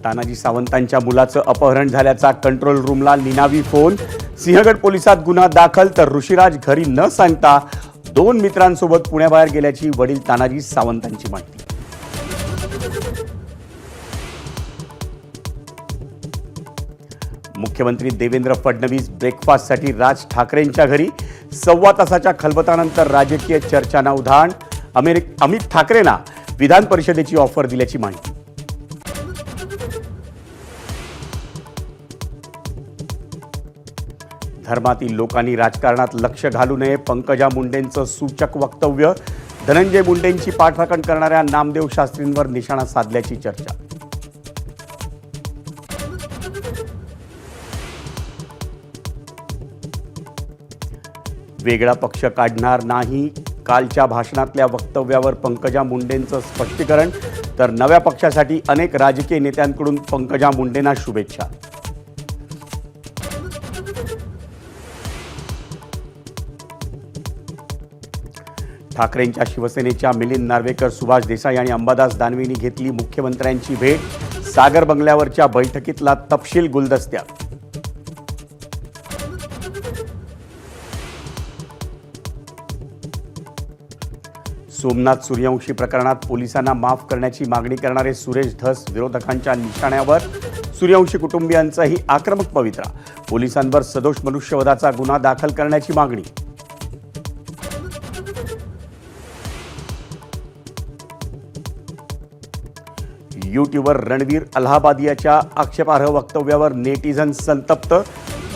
तानाजी सावंतांच्या मुलाचं अपहरण झाल्याचा कंट्रोल रूमला निनावी फोन. सिंहगड पोलिसात गुन्हा दाखल, तर ऋषिराज घरी न सांगता 2 मित्रांसोबत पुण्याबाहेर गेल्याची वडील तानाजी सावंतांची माहिती. मुख्यमंत्री देवेंद्र फडणवीस ब्रेकफास्टसाठी राज ठाकरेंच्या घरी. 1.25 तासाच्या खलबतानंतर राजकीय चर्चांना उधाण. अमित ठाकरेंना विधान परिषदेची ऑफर दिल्याची माहिती. धर्मातील लोकांनी राजकारणात लक्ष घालू नये, पंकजा मुंडेंचं सूचक वक्तव्य. धनंजय मुंडेंची पाठराखण करणाऱ्या नामदेव शास्त्रींवर निशाणा साधल्याची चर्चा. वेगळा पक्ष काढणार नाही, कालच्या भाषणातल्या वक्तव्यावर पंकजा मुंडेंचं स्पष्टीकरण. तर नव्या पक्षासाठी अनेक राजकीय नेत्यांकडून पंकजा मुंडेंना शुभेच्छा. ठाकरेंच्या शिवसेनेच्या मिलिंद नार्वेकर, सुभाष देसाई आणि अंबादास दानवेंनी घेतली मुख्यमंत्र्यांची भेट. सागर बंगल्यावरच्या बैठकीतला तपशील गुलदस्त्यात. सोमनाथ सूर्यवंशी प्रकरणात पोलिसांना माफ करण्याची मागणी करणारे सुरेश धस विरोधकांच्या निशाण्यावर. सूर्यवंशी कुटुंबियांचाही आक्रमक पवित्रा. पोलिसांवर सदोष मनुष्यवधाचा गुन्हा दाखल करण्याची मागणी. यूट्यूबर रणवीर अलाहाबादियाच्या आक्षेपार्ह वक्तव्यावर नेटिझन संतप्त.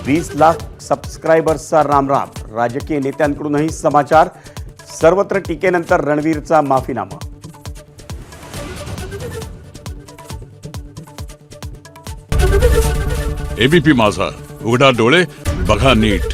20 लाख सबस्क्रायबर्सचा रामराम. राजकीय नेत्यांकडूनही समाचार. सर्वत्र टीकेनंतर रणवीरचा माफीनामा. एबीपी माझा, उघडा डोळे बघा नीट.